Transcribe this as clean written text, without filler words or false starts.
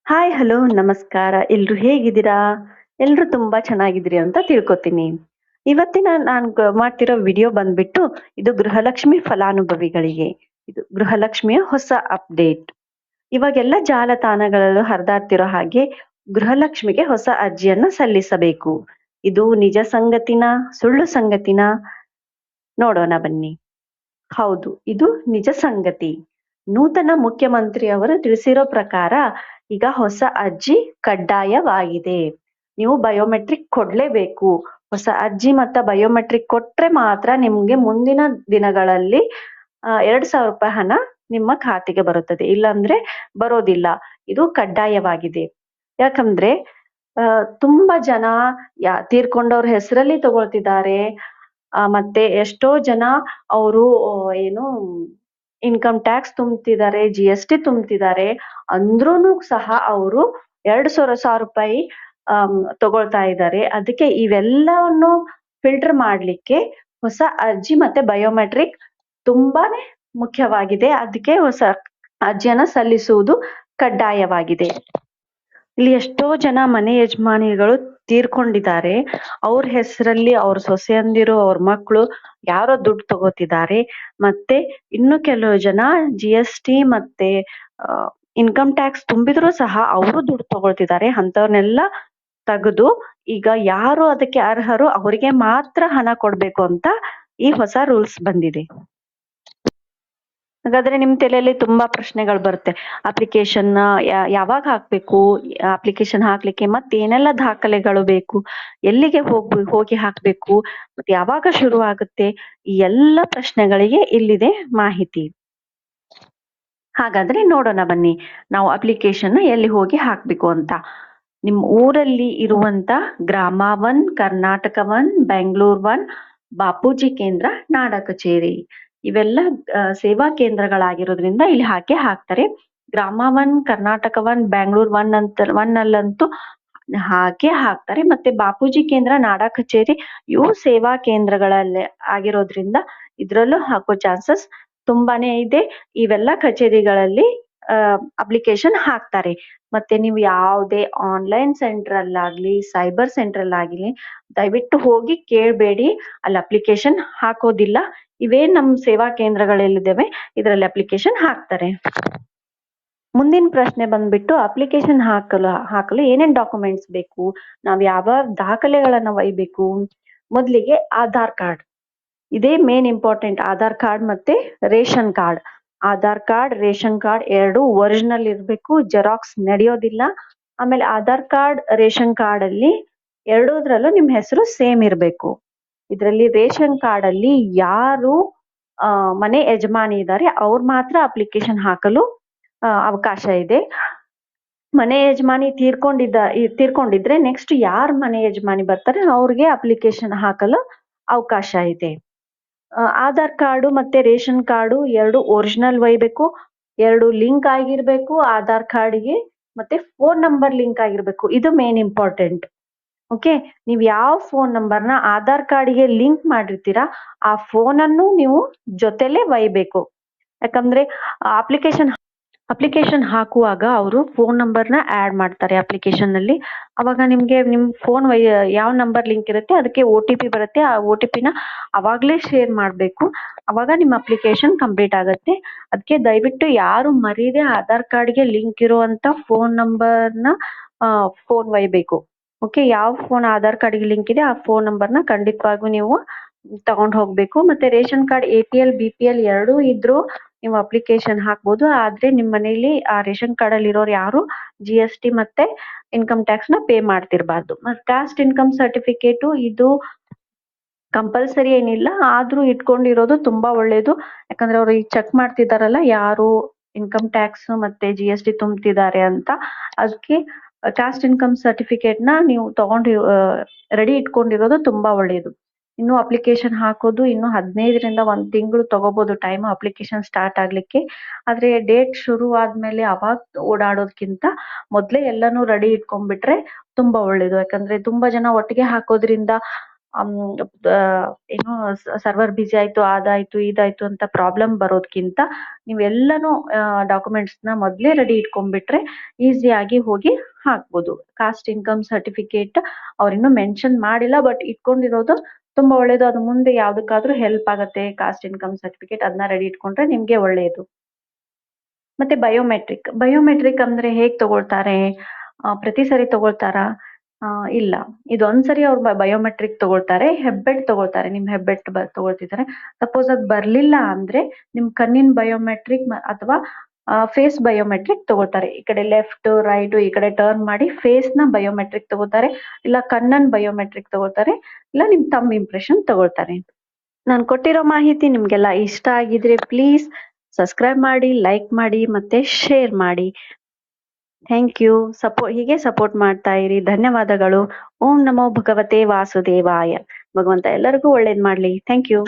Hi hello ನಮಸ್ಕಾರ. ಎಲ್ರು ಹೇಗಿದ್ದೀರಾ? ಎಲ್ರು ತುಂಬಾ ಚೆನ್ನಾಗಿದ್ದೀರಿ ಅಂತ ತಿಳ್ಕೊತೀನಿ. ಇವತ್ತಿನ ನಾನ್ ಮಾಡ್ತಿರೋ ವಿಡಿಯೋ ಬಂದ್ಬಿಟ್ಟು ಇದು ಗೃಹಲಕ್ಷ್ಮಿ ಫಲಾನುಭವಿಗಳಿಗೆ. ಇದು ಗೃಹಲಕ್ಷ್ಮಿಯ ಹೊಸ ಅಪ್ಡೇಟ್. ಇವಾಗೆಲ್ಲ ಜಾಲತಾಣಗಳಲ್ಲೂ ಹರಿದಾಡ್ತಿರೋ ಹಾಗೆ ಗೃಹಲಕ್ಷ್ಮಿಗೆ ಹೊಸ ಅರ್ಜಿಯನ್ನ ಸಲ್ಲಿಸಬೇಕು. ಇದು ನಿಜ ಸಂಗತಿನ ಸುಳ್ಳು ಸಂಗತಿನ ನೋಡೋಣ ಬನ್ನಿ. ಹೌದು, ಇದು ನಿಜ ಸಂಗತಿ. ನೂತನ ಮುಖ್ಯಮಂತ್ರಿ ಅವರು ತಿಳಿಸಿರೋ ಪ್ರಕಾರ ಈಗ ಹೊಸ ಅರ್ಜಿ ಕಡ್ಡಾಯವಾಗಿದೆ. ನೀವು ಬಯೋಮೆಟ್ರಿಕ್ ಕೊಡ್ಲೇಬೇಕು. ಹೊಸ ಅರ್ಜಿ ಮತ್ತೆ ಬಯೋಮೆಟ್ರಿಕ್ ಕೊಟ್ರೆ ಮಾತ್ರ ನಿಮ್ಗೆ ಮುಂದಿನ ದಿನಗಳಲ್ಲಿ 2,000 ರೂಪಾಯಿ ಹಣ ನಿಮ್ಮ ಖಾತೆಗೆ ಬರುತ್ತದೆ. ಇಲ್ಲಾಂದ್ರೆ ಬರೋದಿಲ್ಲ. ಇದು ಕಡ್ಡಾಯವಾಗಿದೆ. ಯಾಕಂದ್ರೆ ತುಂಬಾ ಜನ ತೀರ್ಕೊಂಡವ್ರ ಹೆಸರಲ್ಲಿ ತಗೊಳ್ತಿದ್ದಾರೆ. ಮತ್ತೆ ಎಷ್ಟೋ ಜನ ಅವರು ಏನು ಇನ್ಕಮ್ ಟ್ಯಾಕ್ಸ್ ತುಂಬ್ತಿದ್ದಾರೆ, GST ತುಂಬ್ತಿದ್ದಾರೆ. ಅಂದ್ರೂನು ಸಹ ಅವರು 2,000 ರೂಪಾಯಿ ತಗೊಳ್ತಾ ಇದ್ದಾರೆ. ಅದಕ್ಕೆ ಇವೆಲ್ಲವನ್ನು ಫಿಲ್ಟರ್ ಮಾಡ್ಲಿಕ್ಕೆ ಹೊಸ ಅರ್ಜಿ ಮತ್ತೆ ಬಯೋಮೆಟ್ರಿಕ್ ತುಂಬಾನೇ ಮುಖ್ಯವಾಗಿದೆ. ಅದಕ್ಕೆ ಹೊಸ ಅರ್ಜಿಯನ್ನ ಸಲ್ಲಿಸುವುದು ಕಡ್ಡಾಯವಾಗಿದೆ. ಇಲ್ಲಿ ಎಷ್ಟೋ ಜನ ಮನೆ ಯಜಮಾನಿಗಳು ತೀರ್ಕೊಂಡಿದ್ದಾರೆ. ಅವ್ರ ಹೆಸರಲ್ಲಿ ಅವ್ರ ಸೊಸೆಯಂದಿರು ಅವ್ರ ಮಕ್ಕಳು ಯಾರೋ ದುಡ್ಡು ತಗೋತಿದ್ದಾರೆ. ಮತ್ತೆ ಇನ್ನು ಕೆಲವು ಜನ GST ಮತ್ತೆ ಇನ್ಕಮ್ ಟ್ಯಾಕ್ಸ್ ತುಂಬಿದ್ರು ಸಹ ಅವರು ದುಡ್ಡು ತಗೊಳ್ತಿದ್ದಾರೆ. ಅಂತವ್ರನ್ನೆಲ್ಲ ತೆಗೆದು ಈಗ ಯಾರು ಅದಕ್ಕೆ ಅರ್ಹರು ಅವರಿಗೆ ಮಾತ್ರ ಹಣ ಕೊಡ್ಬೇಕು ಅಂತ ಈ ಹೊಸ ರೂಲ್ಸ್ ಬಂದಿದೆ. ಹಾಗಾದ್ರೆ ನಿಮ್ ತಲೆಯಲ್ಲಿ ತುಂಬಾ ಪ್ರಶ್ನೆಗಳು ಬರುತ್ತೆ. ಅಪ್ಲಿಕೇಶನ್ ಯಾವಾಗ ಹಾಕ್ಬೇಕು, ಅಪ್ಲಿಕೇಶನ್ ಹಾಕ್ಲಿಕ್ಕೆ ಮತ್ತೆ ಏನೆಲ್ಲ ದಾಖಲೆಗಳು ಬೇಕು, ಎಲ್ಲಿಗೆ ಹೋಗಿ ಹಾಕ್ಬೇಕು, ಮತ್ತೆ ಯಾವಾಗ ಶುರು ಆಗುತ್ತೆ, ಈ ಎಲ್ಲ ಪ್ರಶ್ನೆಗಳಿಗೆ ಇಲ್ಲಿದೆ ಮಾಹಿತಿ. ಹಾಗಾದ್ರೆ ನೋಡೋಣ ಬನ್ನಿ, ನಾವು ಅಪ್ಲಿಕೇಶನ್ ಎಲ್ಲಿ ಹೋಗಿ ಹಾಕ್ಬೇಕು ಅಂತ. ನಿಮ್ ಊರಲ್ಲಿ ಇರುವಂತ ಗ್ರಾಮ 1, ಕರ್ನಾಟಕ 1, ಬೆಂಗಳೂರು 1, ಬಾಪೂಜಿ ಕೇಂದ್ರ, ನಾಡ ಕಚೇರಿ ಇವೆಲ್ಲ ಸೇವಾ ಕೇಂದ್ರಗಳಾಗಿರೋದ್ರಿಂದ ಇಲ್ಲಿ ಹಾಕ್ತಾರೆ. ಗ್ರಾಮ 1, ಕರ್ನಾಟಕ 1, ಬೆಂಗಳೂರು 1 ಅಲ್ಲಂತೂ ಹಾಕ್ತಾರೆ. ಮತ್ತೆ ಬಾಪೂಜಿ ಕೇಂದ್ರ, ನಾಡ ಕಚೇರಿ ಇವು ಸೇವಾ ಕೇಂದ್ರಗಳಲ್ಲಿ ಆಗಿರೋದ್ರಿಂದ ಇದ್ರಲ್ಲೂ ಹಾಕೋ ಚಾನ್ಸಸ್ ತುಂಬಾನೇ ಇದೆ. ಇವೆಲ್ಲ ಕಚೇರಿಗಳಲ್ಲಿ ಅಪ್ಲಿಕೇಶನ್ ಹಾಕ್ತಾರೆ. ಮತ್ತೆ ನೀವು ಯಾವುದೇ ಆನ್ಲೈನ್ ಸೆಂಟರ್ ಅಲ್ಲಾಗ್ಲಿ ಸೈಬರ್ ಸೆಂಟರ್ ಅಲ್ಲಾಗ್ಲಿ ದಯವಿಟ್ಟು ಹೋಗಿ ಕೇಳಬೇಡಿ, ಅಲ್ಲಿ ಅಪ್ಲಿಕೇಶನ್ ಹಾಕೋದಿಲ್ಲ. ಇವೇ ನಮ್ ಸೇವಾ ಕೇಂದ್ರಗಳಲ್ಲಿದ್ದಾವೆ, ಇದರಲ್ಲಿ ಅಪ್ಲಿಕೇಶನ್ ಹಾಕ್ತಾರೆ. ಮುಂದಿನ ಪ್ರಶ್ನೆ ಬಂದ್ಬಿಟ್ಟು ಅಪ್ಲಿಕೇಶನ್ ಹಾಕಲು ಏನೇನ್ ಡಾಕ್ಯುಮೆಂಟ್ಸ್ ಬೇಕು, ನಾವ್ ಯಾವ ದಾಖಲೆಗಳನ್ನ ಒಯ್ಬೇಕು. ಮೊದ್ಲಿಗೆ ಆಧಾರ್ ಕಾರ್ಡ್, ಇದೇ ಮೇನ್ ಇಂಪಾರ್ಟೆಂಟ್. ಆಧಾರ್ ಕಾರ್ಡ್ ಮತ್ತೆ ration card. Aadhaar card, ration card ಎರಡು ಒರಿಜಿನಲ್ ಇರ್ಬೇಕು, ಜೆರಾಕ್ಸ್ ನಡೆಯೋದಿಲ್ಲ. ಆಮೇಲೆ ಆಧಾರ್ ಕಾರ್ಡ್, ರೇಷನ್ ಕಾರ್ಡ್ ಅಲ್ಲಿ ಎರಡೂದ್ರಲ್ಲೂ ನಿಮ್ ಹೆಸರು ಸೇಮ್ ಇರ್ಬೇಕು. ಇದರಲ್ಲಿ ರೇಷನ್ ಕಾರ್ಡ್ ಅಲ್ಲಿ ಯಾರು ಮನೆ ಯಜಮಾನಿ ಇದ್ದಾರೆ ಅವ್ರು ಮಾತ್ರ ಅಪ್ಲಿಕೇಶನ್ ಹಾಕಲು ಅವಕಾಶ ಇದೆ. ಮನೆ ಯಜಮಾನಿ ತೀರ್ಕೊಂಡಿದ್ರೆ ನೆಕ್ಸ್ಟ್ ಯಾರ್ ಮನೆ ಯಜಮಾನಿ ಬರ್ತಾರೆ ಅವ್ರಿಗೆ ಅಪ್ಲಿಕೇಶನ್ ಹಾಕಲು ಅವಕಾಶ ಇದೆ. ಆಧಾರ್ ಕಾರ್ಡು ಮತ್ತೆ ರೇಷನ್ ಕಾರ್ಡು ಎರಡು ಒರಿಜಿನಲ್ ಒಯ್ಬೇಕು, ಎರಡು ಲಿಂಕ್ ಆಗಿರ್ಬೇಕು ಆಧಾರ್ ಕಾರ್ಡ್ಗೆ, ಮತ್ತೆ ಫೋನ್ ನಂಬರ್ ಲಿಂಕ್ ಆಗಿರ್ಬೇಕು. ಇದು ಮೇನ್ ಇಂಪಾರ್ಟೆಂಟ್. ಓಕೆ, ನೀವ್ ಯಾವ ಫೋನ್ ನಂಬರ್ನ ಆಧಾರ್ ಕಾರ್ಡ್ಗೆ ಲಿಂಕ್ ಮಾಡಿರ್ತೀರಾ ಆ ಫೋನ್ ಅನ್ನು ನೀವು ಜೊತೆಲೆ ಒಯ್ಬೇಕು. ಯಾಕಂದ್ರೆ ಅಪ್ಲಿಕೇಶನ್ ಹಾಕುವಾಗ ಅವರು ಫೋನ್ ನಂಬರ್ನ ಆಡ್ ಮಾಡ್ತಾರೆ ಅಪ್ಲಿಕೇಶನ್ ಅಲ್ಲಿ. ಅವಾಗ ನಿಮ್ಗೆ ನಿಮ್ ಫೋನ್ ಯಾವ ನಂಬರ್ ಲಿಂಕ್ ಇರುತ್ತೆ ಅದಕ್ಕೆ OTP ಬರುತ್ತೆ. ಆ OTP ನ ಅವಾಗ್ಲೇ ಶೇರ್ ಮಾಡ್ಬೇಕು. ಅವಾಗ ನಿಮ್ ಅಪ್ಲಿಕೇಶನ್ ಕಂಪ್ಲೀಟ್ ಆಗುತ್ತೆ. ಅದಕ್ಕೆ ದಯವಿಟ್ಟು ಯಾರು ಮರೀದೆ ಆಧಾರ್ ಕಾರ್ಡ್ಗೆ ಲಿಂಕ್ ಇರುವಂತ ಫೋನ್ ನಂಬರ್ನ ಫೋನ್ ಒಯ್ಬೇಕು. ಓಕೆ, ಯಾವ ಫೋನ್ ಆಧಾರ್ ಕಾರ್ಡ್ಗೆ ಲಿಂಕ್ ಇದೆ ಆ ಫೋನ್ ನಂಬರ್ನ ಖಂಡಿತವಾಗೂ ನೀವು ತಗೊಂಡ್ ಹೋಗ್ಬೇಕು. ಮತ್ತೆ ರೇಷನ್ ಕಾರ್ಡ್ APL BPL ಎರಡೂ ಇದ್ರು ನೀವು ಅಪ್ಲಿಕೇಶನ್ ಹಾಕ್ಬೋದು. ಆದ್ರೆ ನಿಮ್ ಮನೇಲಿ ಆ ರೇಷನ್ ಕಾರ್ಡ್ ಅಲ್ಲಿ ಇರೋರು ಯಾರು GST ಮತ್ತೆ ಇನ್ಕಮ್ ಟ್ಯಾಕ್ಸ್ ನ ಪೇ ಮಾಡ್ತಿರ್ಬಾರ್ದು. ಮತ್ತೆ ಕಾಸ್ಟ್ ಇನ್ಕಮ್ ಸರ್ಟಿಫಿಕೇಟ್ ಇದು ಕಂಪಲ್ಸರಿ ಏನಿಲ್ಲ, ಆದ್ರೂ ಇಟ್ಕೊಂಡಿರೋದು ತುಂಬಾ ಒಳ್ಳೇದು. ಯಾಕಂದ್ರೆ ಅವ್ರು ಈಗ ಚೆಕ್ ಮಾಡ್ತಿದಾರಲ್ಲ ಯಾರು ಇನ್ಕಮ್ ಟ್ಯಾಕ್ಸ್ ಮತ್ತೆ GST ತುಂಬ್ತಿದ್ದಾರೆ ಅಂತ. ಅದಕ್ಕೆ ಕಾಸ್ಟ್ ಇನ್ಕಮ್ ಸರ್ಟಿಫಿಕೇಟ್ ನ ನೀವು ತಗೊಂಡು ರೆಡಿ ಇಟ್ಕೊಂಡಿರೋದು ತುಂಬಾ ಒಳ್ಳೇದು. ಇನ್ನು ಅಪ್ಲಿಕೇಶನ್ ಹಾಕೋದು ಇನ್ನು 15ರಿಂದ 1 ತಿಂಗಳು ತಗೋಬಹುದು ಟೈಮ್ ಅಪ್ಲಿಕೇಶನ್ ಸ್ಟಾರ್ಟ್ ಆಗ್ಲಿಕ್ಕೆ. ಆದ್ರೆ ಡೇಟ್ ಶುರು ಆದ್ಮೇಲೆ ಅವಾಗ ಓಡಾಡೋದ್ಕಿಂತ ಮೊದ್ಲೇ ಎಲ್ಲಾನು ರೆಡಿ ಇಟ್ಕೊಂಡ್ಬಿಟ್ರೆ ತುಂಬಾ ಒಳ್ಳೇದು. ಯಾಕಂದ್ರೆ ತುಂಬಾ ಜನ ಒಟ್ಟಿಗೆ ಹಾಕೋದ್ರಿಂದ ಏನೋ ಸರ್ವರ್ ಬಿಸಿ ಆಯ್ತು, ಅದಾಯ್ತು ಇದಾಯ್ತು ಅಂತ ಪ್ರಾಬ್ಲಮ್ ಬರೋದ್ಕಿಂತ ನೀವೆಲ್ಲನೂ ಡಾಕ್ಯುಮೆಂಟ್ಸ್ನ ಮೊದಲೇ ರೆಡಿ ಇಟ್ಕೊಂಡ್ಬಿಟ್ರೆ ಈಸಿಯಾಗಿ ಹೋಗಿ ಹಾಕ್ಬೋದು. ಕಾಸ್ಟ್ ಇನ್ಕಮ್ ಸರ್ಟಿಫಿಕೇಟ್ ಅವ್ರಿನ್ನೂ ಮೆನ್ಷನ್ ಮಾಡಿಲ್ಲ, ಬಟ್ ಇಟ್ಕೊಂಡಿರೋದು ತುಂಬಾ ಒಳ್ಳೇದು. ಅದು ಮುಂದೆ ಯಾವ್ದಕ್ಕಾದ್ರೂ ಹೆಲ್ಪ್ ಆಗತ್ತೆ. ಕಾಸ್ಟ್ ಇನ್ಕಮ್ ಸರ್ಟಿಫಿಕೇಟ್ ಅದನ್ನ ರೆಡಿ ಇಟ್ಕೊಂಡ್ರೆ ನಿಮ್ಗೆ ಒಳ್ಳೆಯದು. ಮತ್ತೆ ಬಯೋಮೆಟ್ರಿಕ್ ಅಂದ್ರೆ ಹೇಗ್ ತಗೊಳ್ತಾರೆ? ಪ್ರತಿ ಸರಿ ತಗೊಳ್ತಾರಾ? ಇಲ್ಲ. ಇದೊಂದ್ಸರಿ ಅವ್ರು ಬಯೋಮೆಟ್ರಿಕ್ ತಗೊಳ್ತಾರೆ, ಹೆಬ್ಬೆಟ್ ತಗೊಳ್ತಾರೆ. ನಿಮ್ ಹೆಬ್ಬೆಟ್ ತಗೊಳ್ತಿದ್ದಾರೆ. ಸಪೋಸ್ ಅದ್ ಬರ್ಲಿಲ್ಲ ಅಂದ್ರೆ ನಿಮ್ ಕಣ್ಣಿನ ಬಯೋಮೆಟ್ರಿಕ್ ಅಥವಾ ಫೇಸ್ ಬಯೋಮೆಟ್ರಿಕ್ ತಗೊಳ್ತಾರೆ. ಈ ಕಡೆ ಲೆಫ್ಟ್ ರೈಟ್ ಈ ಕಡೆ ಟರ್ನ್ ಮಾಡಿ ಫೇಸ್ ನ ಬಯೋಮೆಟ್ರಿಕ್ ತಗೋತಾರೆ, ಇಲ್ಲ ಕಣ್ಣನ್ ಬಯೋಮೆಟ್ರಿಕ್ ತಗೋತಾರೆ, ಇಲ್ಲ ನಿಮ್ ತಮ್ ಇಂಪ್ರೆಷನ್ ತಗೊಳ್ತಾರೆ. ನಾನು ಕೊಟ್ಟಿರೋ ಮಾಹಿತಿ ನಿಮ್ಗೆಲ್ಲ ಇಷ್ಟ ಆಗಿದ್ರೆ ಪ್ಲೀಸ್ ಸಬ್ಸ್ಕ್ರೈಬ್ ಮಾಡಿ, ಲೈಕ್ ಮಾಡಿ ಮತ್ತೆ ಶೇರ್ ಮಾಡಿ. Thank you. ಹೀಗೆ ಸಪೋರ್ಟ್ ಮಾಡ್ತಾ ಇರಿ. ಧನ್ಯವಾದಗಳು. ಓಂ ನಮೋ ಭಗವತೆ ವಾಸುದೇವಾಯ. ಭಗವಂತ ಎಲ್ಲರಿಗೂ ಒಳ್ಳೇದ್ ಮಾಡ್ಲಿ. Thank you.